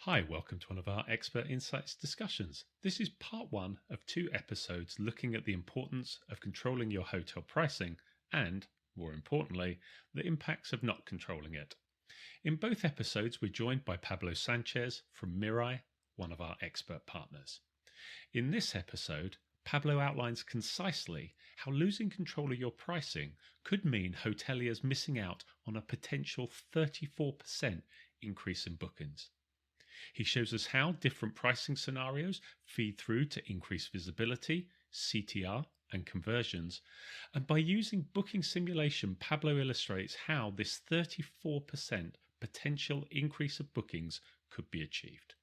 Hi, welcome to one of our Expert Insights discussions. This is part one of 2 episodes looking at the importance of controlling your hotel pricing and, more importantly, the impacts of not controlling it. In both episodes, we're joined by Pablo Sanchez from Mirai, one of our expert partners. In this episode, Pablo outlines concisely how losing control of your pricing could mean hoteliers missing out on a potential 34% increase in bookings. He shows us how different pricing scenarios feed through to increase visibility, CTR, and conversions. And by using booking simulation, Pablo illustrates how this 34% potential increase of bookings could be achieved.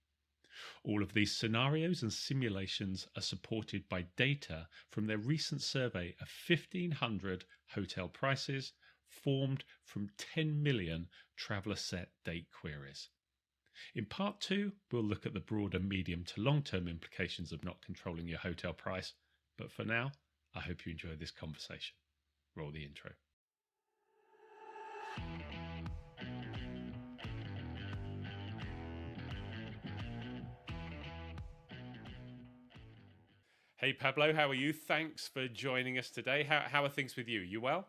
All of these scenarios and simulations are supported by data from their recent survey of 1,500 hotel prices formed from 10 million traveller set date queries. In part 2, we'll look at the broader medium to long-term implications of not controlling your hotel price. But for now, I hope you enjoy this conversation. Roll the intro. Hey Pablo, how are you? Thanks for joining us today. How are things with you? You well?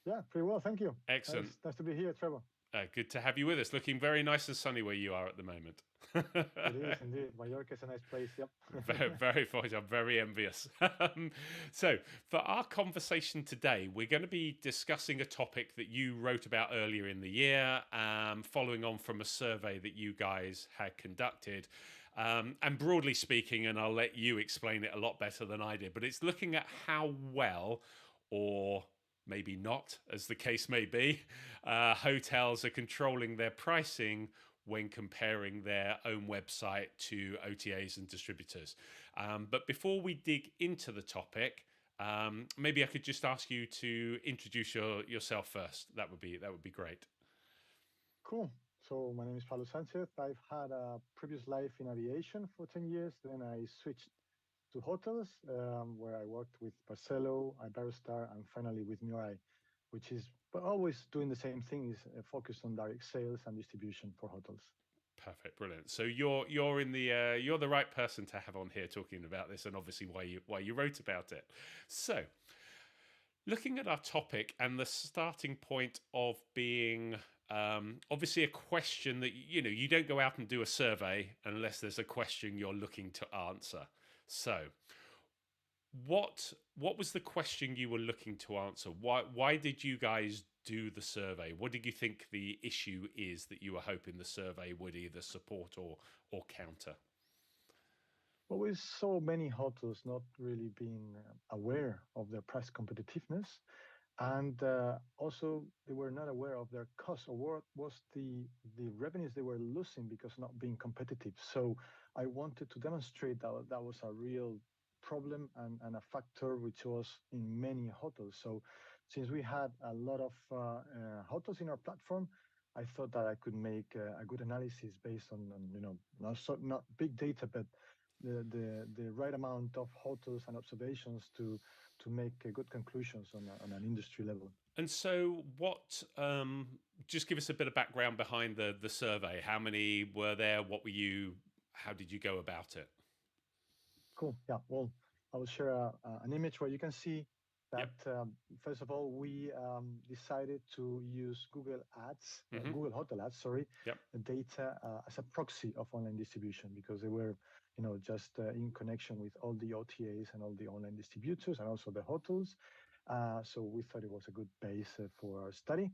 Yeah, pretty well, thank you. Excellent. Nice to be here, Trevor. Good to have you with us. Looking very nice and sunny where you are at the moment. It is indeed. Mallorca is a nice place. Yep. Very fortunate. I'm very envious. So, for our conversation today, we're going to be discussing a topic that you wrote about earlier in the year, following on from a survey that you guys had conducted. And broadly speaking, and I'll let you explain it a lot better than I did, but it's looking at how well, or maybe not, as the case may be, hotels are controlling their pricing when comparing their own website to OTAs and distributors. But before we dig into the topic, maybe I could just ask you to introduce yourself first. That would be great. Cool. So my name is Pablo Sanchez. I've had a previous life in aviation for 10 years. Then I switched to hotels, where I worked with Barcelo, Iberostar, and finally with Mirai, which is but always doing the same thing, is focused on direct sales and distribution for hotels. Perfect, brilliant. So you're in the you're the right person to have on here talking about this, and obviously why you wrote about it. So, looking at our topic and the starting point of being obviously a question that you don't go out and do a survey unless there's a question you're looking to answer. So, what was the question you were looking to answer? Why did you guys do the survey? What did you think the issue is that you were hoping the survey would either support or counter? But with so many hotels not really being aware of their price competitiveness, and also they were not aware of their cost or what was the revenues they were losing because not being competitive. So I wanted to demonstrate that that was a real problem and a factor which was in many hotels. So since we had a lot of hotels in our platform, I thought that I could make a good analysis based on not big data, but the right amount of hotels and observations to make good conclusions on an industry level. And so, what? Just give us a bit of background behind the survey. How many were there? What were you? How did you go about it? Cool. Yeah. Well, I will share an image where you can see Yep. that first of all, we decided to use Google Ads, Hmm. Google Hotel Ads, sorry, Yep. data as a proxy of online distribution because they were, just in connection with all the OTAs and all the online distributors and also the hotels. So we thought it was a good base for our study.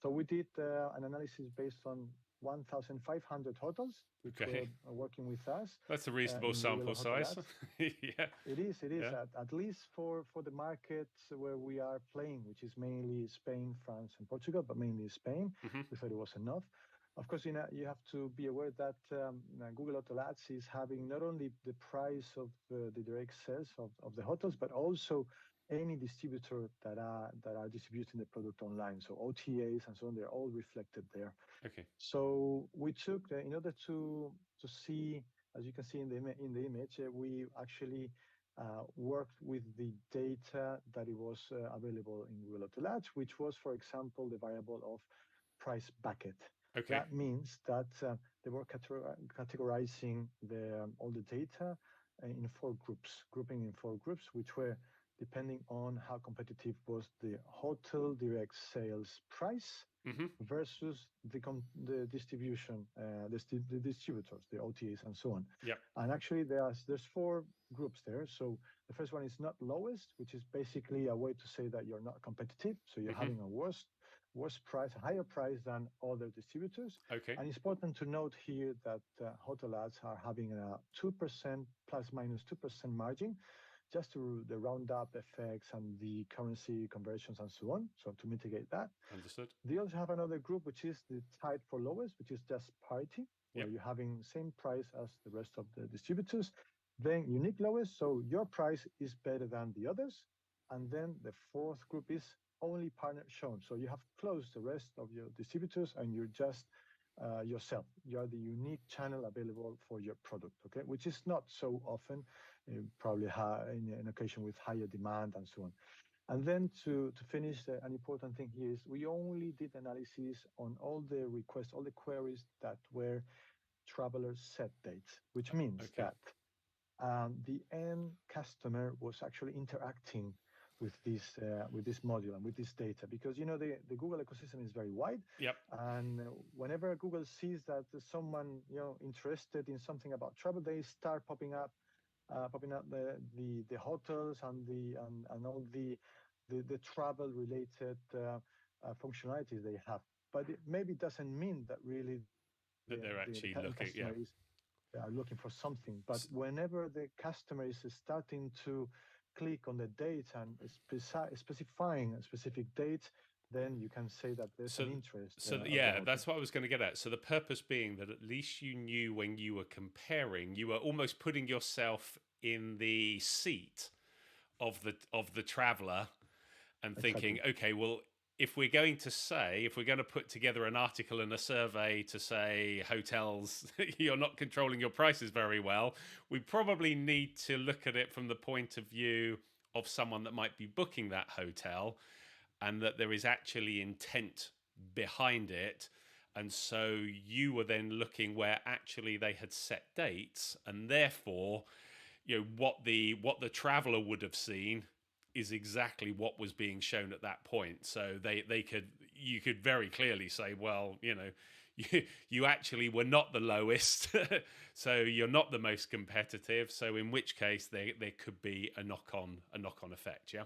So we did an analysis based on 1,500 hotels which were Okay. working with us That's a reasonable in Google sample Hotel size. Ads. Yeah. It is Yeah. at least for the markets where we are playing, which is mainly Spain, France, and Portugal, but mainly Spain. Hmm. We thought it was enough. Of course, you have to be aware that Google Hotel Ads is having not only the price of the direct sales of the hotels, but also any distributor that are distributing the product online. So OTAs and so on, they're all reflected there. Okay. So we took in order to see, as you can see in the image, we actually worked with the data that it was available in Google Hotel Ads, which was, for example, the variable of price bucket. Okay. That means that they were categorizing all the data in four groups, grouping in four groups, which were depending on how competitive was the hotel direct sales price Mm-hmm. versus the distribution, the distributors, the OTAs, and so on. Yep. And actually, there's four groups there. So the first one is not lowest, which is basically a way to say that you're not competitive. So you're Mm-hmm. having a worse price, a higher price than other distributors. Okay. And it's important to note here that hotel ads are having a 2% plus minus 2% margin, just to the roundup effects and the currency conversions and so on. So to mitigate that. Understood. They also have another group, which is the tied for lowest, which is just parity, where Yep. you're having same price as the rest of the distributors. Then unique lowest, so your price is better than the others. And then the fourth group is only partner shown. So you have closed the rest of your distributors and you're just yourself. You are the unique channel available for your product, okay? Which is not so often, probably in an occasion with higher demand and so on. And then to finish, an important thing here is we only did analysis on all the requests, all the queries that were travelers set dates, which means Okay. that the end customer was actually interacting with this module and with this data, because the Google ecosystem is very wide, Yep. and whenever Google sees that there's someone interested in something about travel, they start popping up the hotels and all the travel related functionalities they have. But it maybe doesn't mean that really That they're the actually end looking. customer Yeah. is they are looking for something. But whenever the customer is starting to click on the date and specifying a specific date, then you can say that there's So, an interest so of the yeah, hotel. that's what I was going to get at. So the purpose being that at least you knew when you were comparing, you were almost putting yourself in the seat of the traveler and thinking, Exactly. okay, well, if we're going to put together an article and a survey to say hotels, you're not controlling your prices very well, we probably need to look at it from the point of view of someone that might be booking that hotel and that there is actually intent behind it. And so you were then looking where actually they had set dates, and therefore, what the traveler would have seen is exactly what was being shown at that point. So you could very clearly say, well, you actually were not the lowest, so you're not the most competitive. So in which case there could be a knock on effect. Yeah.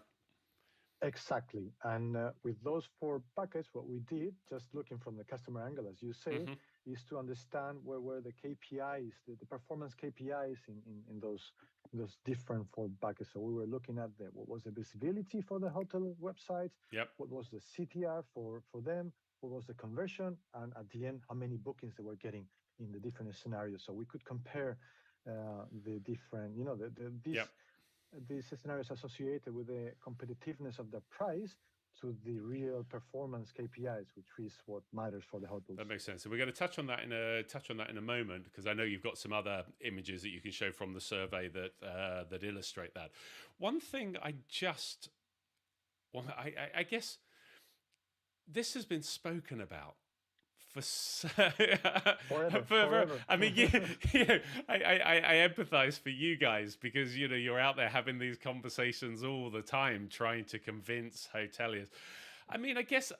Exactly. And with those four buckets, what we did, just looking from the customer angle, as you say, Mm-hmm. is to understand where were the KPIs, the performance KPIs in those different four buckets. So we were looking at what was the visibility for the hotel websites, Yep. what was the CTR for them, what was the conversion, and at the end, how many bookings they were getting in the different scenarios. So we could compare the different, Yep. these scenarios associated with the competitiveness of the price to the real performance KPIs, which is what matters for the That hotels. makes sense. So we're going to touch on that in a moment because I know you've got some other images that you can show from the survey that illustrate that. One thing I guess this has been spoken about for Forever, forever. forever. I mean, I empathize for you guys because you're out there having these conversations all the time, trying to convince hoteliers. I mean, I guess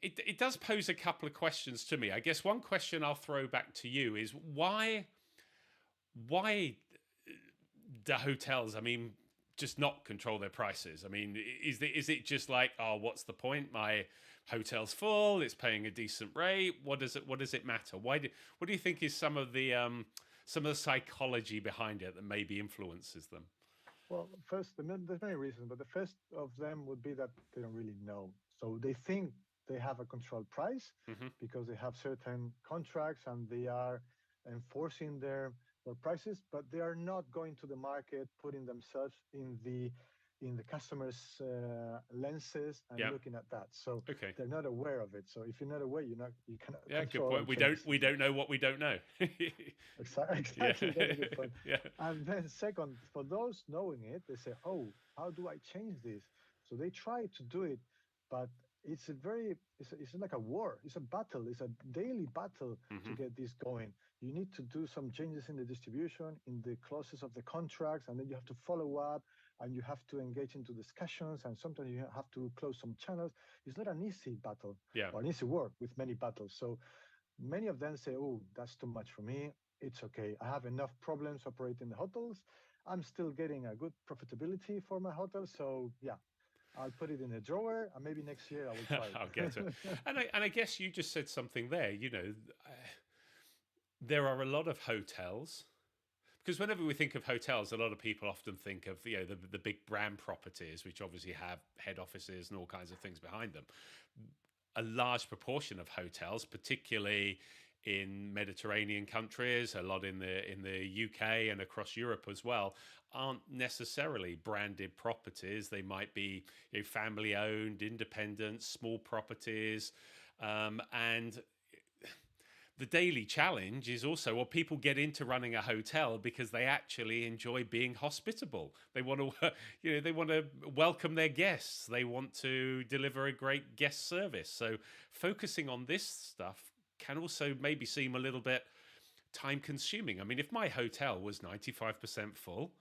it does pose a couple of questions to me. I guess one question I'll throw back to you is why the hotels, I mean, just not control their prices? I mean, is it just like, oh, what's the point? My hotel's full, it's paying a decent rate. What does it matter? What do you think is some of the psychology behind it that maybe influences them? Well, first, there's many reasons, but the first of them would be that they don't really know. So they think they have a controlled price Hmm. because they have certain contracts and they are enforcing their prices, but they are not going to the market, putting themselves in the customer's lenses and Yeah. looking at that. So Okay. they're not aware of it. So if you're not aware, you cannot Yeah. Good control or point. We change don't the we situation. don't know what we don't know. Yeah. Exactly, that's a good point. Yeah. And then second, for those knowing it, they say, "Oh, how do I change this?" So they try to do it, but it's like a war, it's a battle, it's a daily battle to Hmm. get this going. You need to do some changes in the distribution, in the clauses of the contracts, and then you have to follow up, and you have to engage into discussions, and sometimes you have to close some channels. It's not an easy battle Yeah. or an easy work with many battles. So many of them say, oh, that's too much for me. It's okay, I have enough problems operating the hotels. I'm still getting a good profitability for my hotel, so yeah, I'll put it in a drawer, and maybe next year I will try I'll get it. it. And I guess you just said something there. There are a lot of hotels because whenever we think of hotels, a lot of people often think of the big brand properties, which obviously have head offices and all kinds of things behind them. A large proportion of hotels, particularly in Mediterranean countries, a lot in the UK and across Europe as well, aren't necessarily branded properties. They might be family owned, independent, small properties, and the daily challenge is also, well, people get into running a hotel because they actually enjoy being hospitable. They want to they want to welcome their guests, they want to deliver a great guest service. So focusing on this stuff can also maybe seem a little bit time consuming. I mean, if my hotel was 95% full,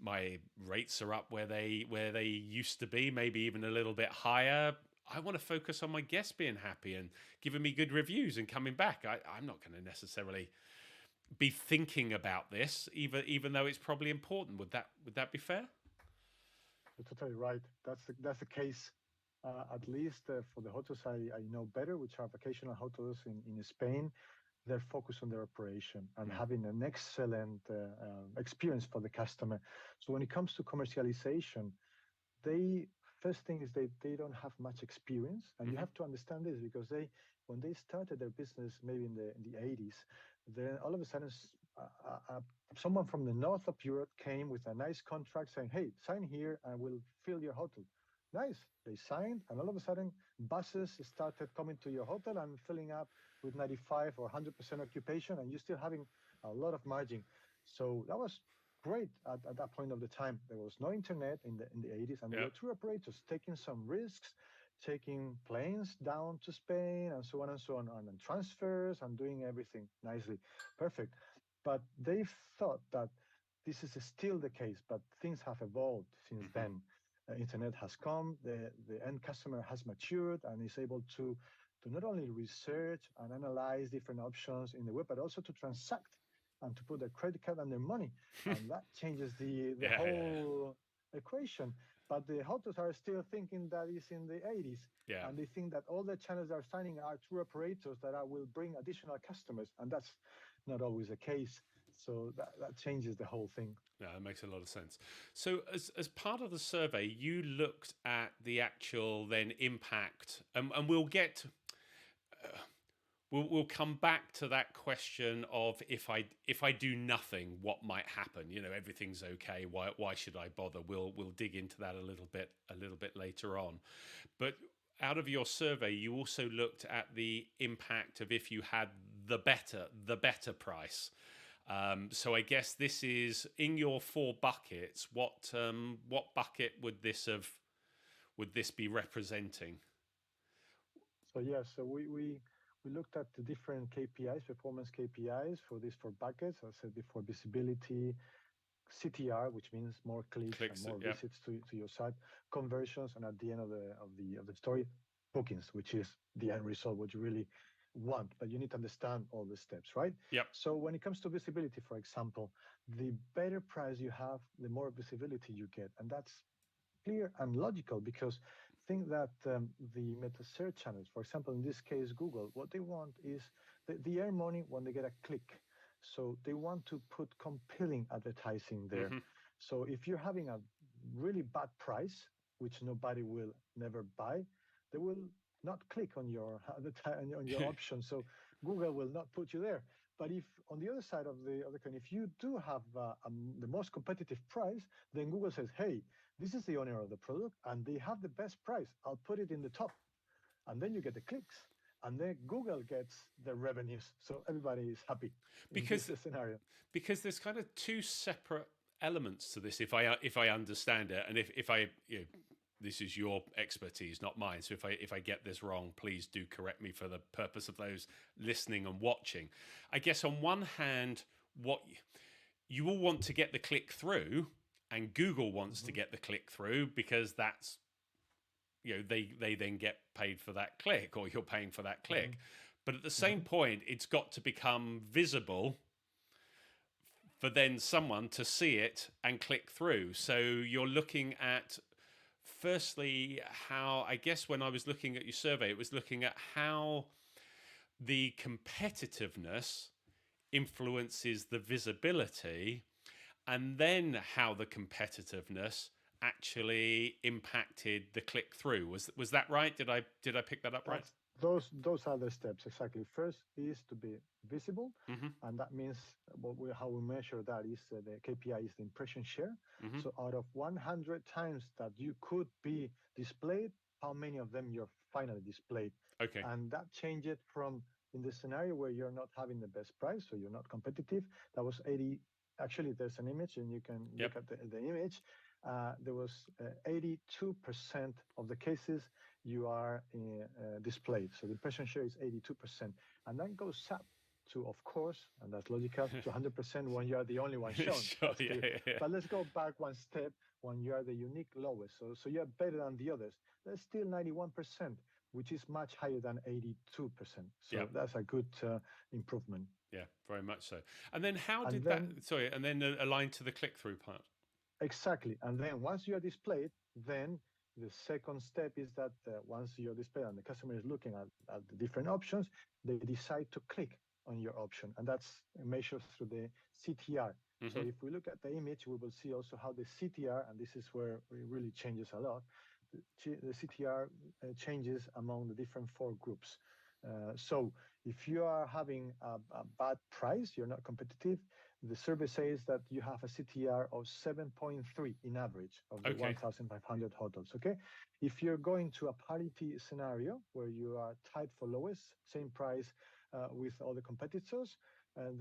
my rates are up where they used to be, maybe even a little bit higher. I want to focus on my guests being happy and giving me good reviews and coming back. I'm not going to necessarily be thinking about this, even though it's probably important. Would that be fair? You're totally right. That's the case. At least for the hotels I know better, which are vacational hotels in Spain, they're focused on their operation and Mm. having an excellent experience for the customer. So when it comes to commercialization, they first thing is they don't have much experience, and you Hmm. have to understand this because they when they started their business maybe in the 80s, then all of a sudden someone from the north of Europe came with a nice contract saying, hey, sign here and we'll fill your hotel. Nice, they signed, and all of a sudden buses started coming to your hotel and filling up with 95 or 100% occupation, and you're still having a lot of margin. So that was great at that point of the time. There was no internet in the 80s, and there Yeah. were tour operators taking some risks, taking planes down to Spain and so on and so on, and transfers and doing everything nicely, perfect. But they thought that this is still the case, but things have evolved since Hmm. then. Internet has come, the end customer has matured and is able to not only research and analyze different options in the web, but also to transact and to put their credit card and their money, and that changes the Yeah. Yeah. whole equation. But the hotels are still thinking that is in the 80s, Yeah. and they think that all the channels they're signing are tour operators that will bring additional customers, and that's not always the case. So that changes the whole thing. Yeah, that makes a lot of sense. So, as part of the survey, you looked at the actual then impact, and we'll come back to that question of if I do nothing, what might happen? Everything's okay. Why should I bother? We'll dig into that a little bit later on. But out of your survey, you also looked at the impact of if you had the better price. So I guess this is in your four buckets. What bucket would this be representing? So yeah, so we looked at the different KPIs, performance KPIs for these four buckets. I said before, visibility, CTR, which means more clicks and Clicks. more Yeah. visits to your site, conversions, and at the end of the story, bookings, which is the end result, what you really want. But you need to understand all the steps, right? Yep. So when it comes to visibility, for example, the better price you have, the more visibility you get, and that's clear and logical because think that the meta search channels, for example, in this case, Google, what they want is they earn money when they get a click. So they want to put compelling advertising there. Hmm. So if you're having a really bad price, which nobody will never buy, they will not click on your on your option. So Google will not put you there. But if on the other side of the coin, if you do have the most competitive price, then Google says, "Hey, this is the owner of the product, and they have the best price. I'll put it in the top." And then you get the clicks, and then Google gets the revenues. So everybody is happy in this because scenario. because there's kind of two separate elements to this, if I understand it, and if I this is your expertise, not mine. So if I get this wrong, please do correct me for the purpose of those listening and watching. I guess on one hand, what you all want to get the click through, and Google wants to Hmm. get the click through because that's, they then get paid for that click, or you're paying for that Hmm. click. But at the same Hmm. point, it's got to become visible for then someone to see it and click through. So you're looking at, firstly, how, I guess when I was looking at your survey, it was looking at how the competitiveness influences the visibility, and then how the competitiveness actually impacted the click through. Was that right? Did I pick that up right? That's those are the steps exactly. First is to be visible, Mm-hmm. and that means how we measure that is the KPI is the impression share. Mm-hmm. So out of 100 times that you could be displayed, how many of them you're finally displayed, Okay. and that changed from in the scenario where you're not having the best price, so you're not competitive. That was 80. Actually, there's an image, and you can Yep. look at the image. There was 82% of the cases you are displayed. So the impression share is 82%. And that goes up to, of course, and that's logical, to 100% when you are the only one shown. Sure. That's Yeah. clear. Yeah. Yeah. But let's go back one step when you are the unique lowest. So you're better than the others. That's still 91%, which is much higher than 82%. Yeah. So that's a good improvement. Yeah. Very much so. And then how And did that? then Sorry. And then aligned to the click through part. exactly. And then once you are displayed, then the second step is that once you're displayed and the customer is looking at the different options, they decide to click on your option. And that's measured through the CTR. So Mm-hmm. if we look at the image, we will see also how the CTR, and this is where it really changes a lot, the CTR changes among the different four groups. So if you are having a bad price, you're not competitive, the survey says that you have a CTR of 7.3 in average of the Okay. 1,500 hotels. Okay. If you're going to a parity scenario where you are tied for lowest, same price with all the competitors,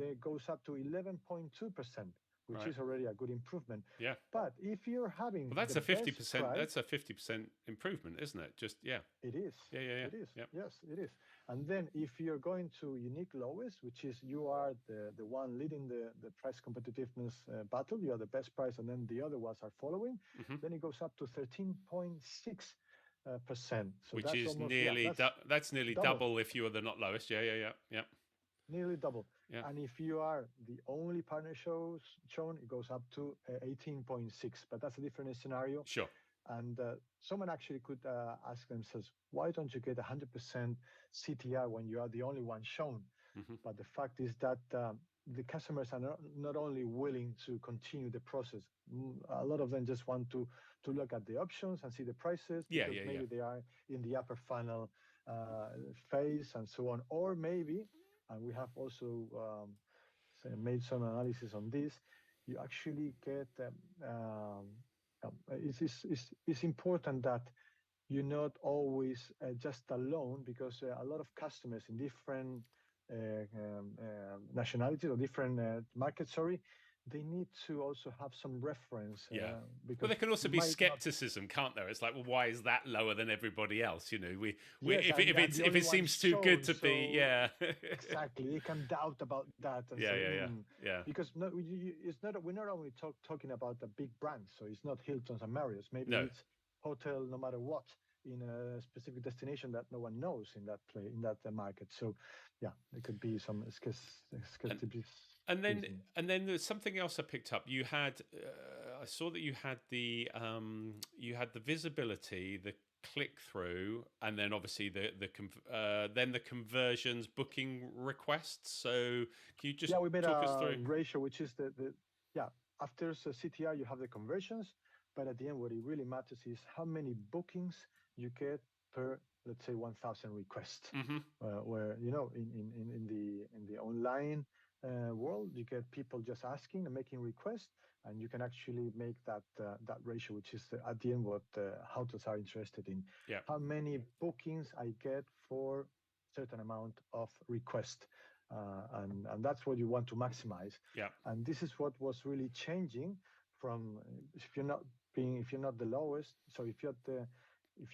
there goes up to 11.2%, which Right. is already a good improvement. Yeah. But if you're having Well, the that's a fifty best percent. price, That's a 50% improvement, isn't it? Just yeah. it is. Yeah. Yeah. Yeah. It is. Yeah. Yes, it is. And then if you're going to unique lowest, which is you are the one leading the price competitiveness battle, you are the best price, and then the other ones are following, Mm-hmm. then it goes up to 13.6%. So Which that's is almost, yeah, nearly that's that's nearly double, double if you were the not lowest. Yeah. Yeah. Yeah. Yeah. nearly double. Yeah. And if you are the only partner shown, it goes up to 18.6. But that's a different scenario. Sure. And someone actually could ask themselves, why don't you get 100% CTR when you are the only one shown? Mm-hmm. But the fact is that the customers are not only willing to continue the process, a lot of them just want to look at the options and see the prices Yeah. because Yeah. Yeah. maybe they are in the upper funnel phase and so on. Or maybe, and we have also made some analysis on this, you actually get it's important that you're not always just alone because a lot of customers in different nationalities or different markets, sorry, they need to also have some reference Yeah. Well, because there can also you be might not. skepticism, can't there? It's like, well, why is that lower than everybody else? We Yes, if and it's the if only it one seems too good shown, to be, so yeah, exactly they can doubt about that and yeah, say, yeah, yeah, yeah. because no, it's not we're not only talking about the big brands, so it's not Hilton's and Marriott's, maybe No, it's hotel no matter what in a specific destination that no one knows in that play in that market. So yeah, there could be some and skepticism. and then there's something else I picked up. You had, I saw that you had the visibility, the click through, and then obviously then the conversions, booking requests. So can you just Yeah, we made talk us a through? ratio, which is the yeah, after CTR, you have the conversions, but at the end, what it really matters is how many bookings you get per, let's say, 1,000 requests. Mm-hmm. Where in the online world, you get people just asking and making requests, and you can actually make that ratio, which is at the end what hotels are interested in. Yeah, How many bookings I get for certain amount of request, and that's what you want to maximize. yeah. And this is what was really changing from if you're not if you're not the lowest, so if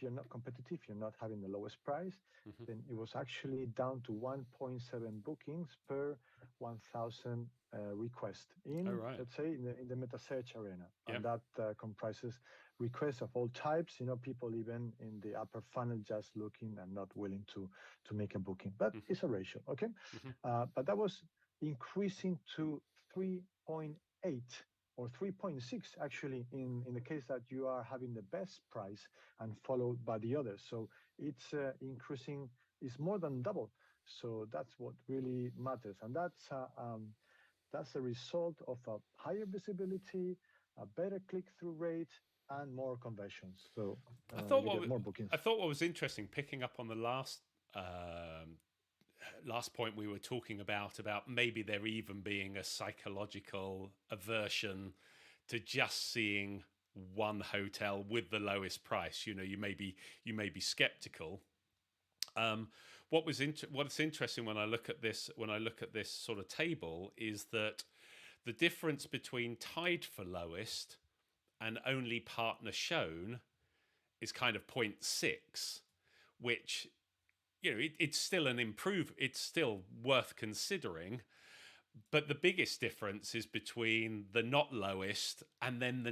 you're not competitive, you're not having the lowest price, Hmm. then it was actually down to 1.7 bookings per 1,000 requests Oh, in, right. let's say, in the meta search arena. Yeah. And that comprises requests of all types, people even in the upper funnel just looking and not willing to make a booking. But Hmm. it's a ratio, okay? Hmm. But that was increasing to 3.8 or 3.6 actually in the case that you are having the best price and followed by the others. So it's increasing, it's more than double. So that's what really matters. And that's a result of a higher visibility, a better click-through rate, and more conversions. So I thought you what get was, more bookings. I thought what was interesting, picking up on the um, last point we were talking about maybe there even being a psychological aversion to just seeing one hotel with the lowest price. You may be skeptical. Um, what's interesting when I look at this sort of table is that the difference between tied for lowest and only partner shown is kind of zero point 0.6, which it's still it's still worth considering. But the biggest difference is between the not lowest And the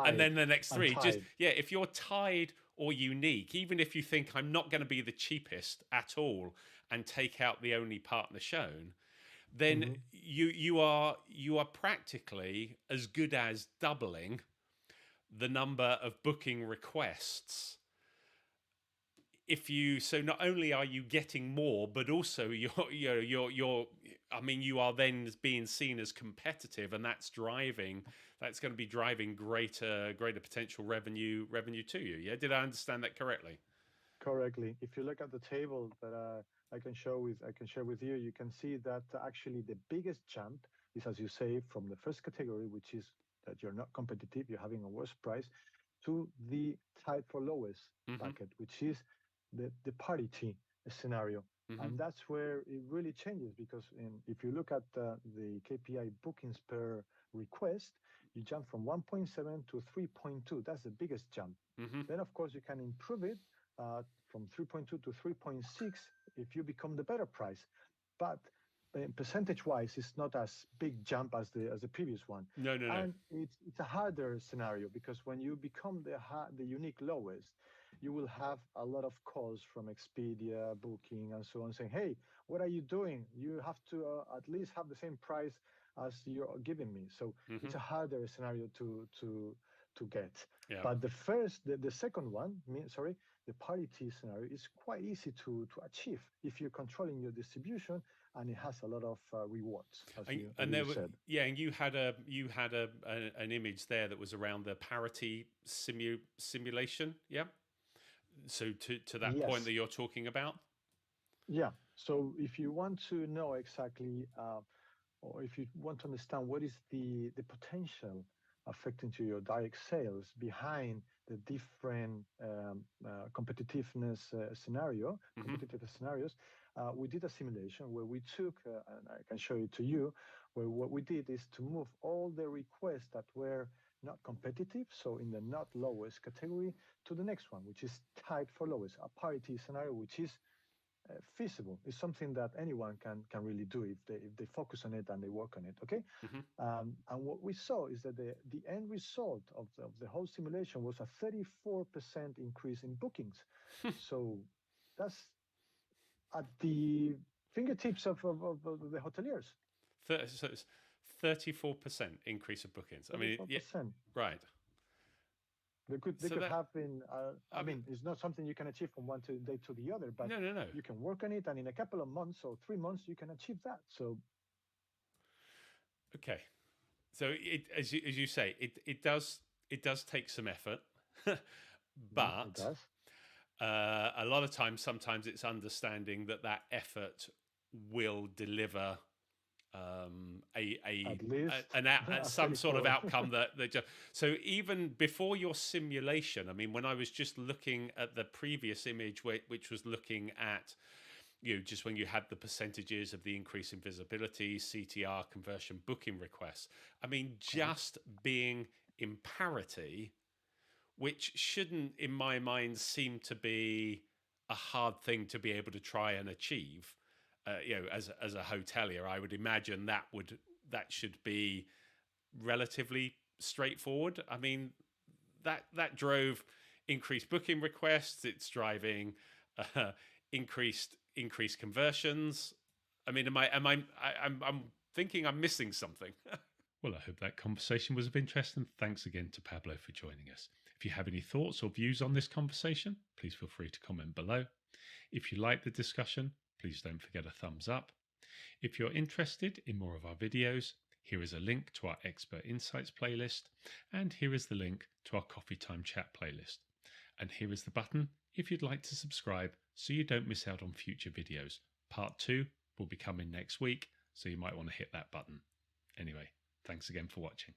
and tied then the next and three. Just, tied. yeah, if you're tied or unique, even if you think I'm not going to be the cheapest at all and take out the only partner shown, then Hmm. you are practically as good as doubling the number of booking requests. If you So not only are you getting more, but also you're I mean, you are then being seen as competitive, and that's going to be driving greater potential revenue to you. Yeah, did I understand that correctly? Correctly. If you look at the table that I can share with you, you can see that actually the biggest jump is, as you say, from the first category, which is that you're not competitive, you're having a worse price, to the tied for lowest Mm-hmm. bucket, which is the parity scenario. Mm-hmm. And that's where it really changes because if you look at the KPI bookings per request, you jump from 1.7 to 3.2. That's the biggest jump. Mm-hmm. Then, of course, you can improve it from 3.2 to 3.6 if you become the better price. But percentage-wise, it's not as big jump as the previous one, No, no, no. and it's a harder scenario because when you become the unique lowest, you will have a lot of calls from Expedia, Booking, and so on, saying, "Hey, what are you doing? You have to at least have the same price as you're giving me." So Mm-hmm. it's a harder scenario to get. Yeah. But the second one, sorry, the parity scenario is quite easy to achieve if you're controlling your distribution, and it has a lot of rewards, as And you there were, said. yeah, and you had an image there that was around the parity simulation. Yeah. So to that point Yes, that you're talking about. yeah. So if you want to know exactly, or if you want to understand what is the potential affecting to your direct sales behind the different Mm-hmm. competitive scenarios, we did a simulation where we took, and I can show it to you, where what we did is to move all the requests that were not competitive, so in the not lowest category, to the next one, which is tied for lowest, a parity scenario, which is feasible. It's something that anyone can really do if they focus on it and they work on it. Okay, Mm-hmm. and what we saw is that the end result of the whole simulation was a 34% increase in bookings. So that's at the fingertips of the hoteliers. So it's 34% increase of bookings. I mean, Thirty-four yeah, percent. right. They So could that have been. I I mean, mean, it's not something you can achieve from one day to the other, but no, no, no. you can work on it, and in a couple of months or 3 months, you can achieve that. So Okay. So as you say, it does take some effort, it but does. a lot of times, sometimes it's understanding that effort will deliver a, At a least an a some sort of 34. outcome that just, so even before your simulation, I mean, when I was just looking at the previous image, which was looking at just when you had the percentages of the increase in visibility, CTR, conversion, booking requests. I mean, Correct. just being in parity, which shouldn't, in my mind, seem to be a hard thing to be able to try and achieve. As a hotelier, I would imagine that should be relatively straightforward. I mean, that drove increased booking requests. It's driving uh, increased conversions. I mean, I'm thinking I'm missing something. Well, I hope that conversation was of interest, and thanks again to Pablo for joining us. If you have any thoughts or views on this conversation, please feel free to comment below. If you like the discussion, please don't forget a thumbs up. If you're interested in more of our videos, here is a link to our Expert Insights playlist, and here is the link to our Coffee Time Chat playlist. And here is the button if you'd like to subscribe so you don't miss out on future videos. Part 2 will be coming next week, so you might want to hit that button. Anyway, thanks again for watching.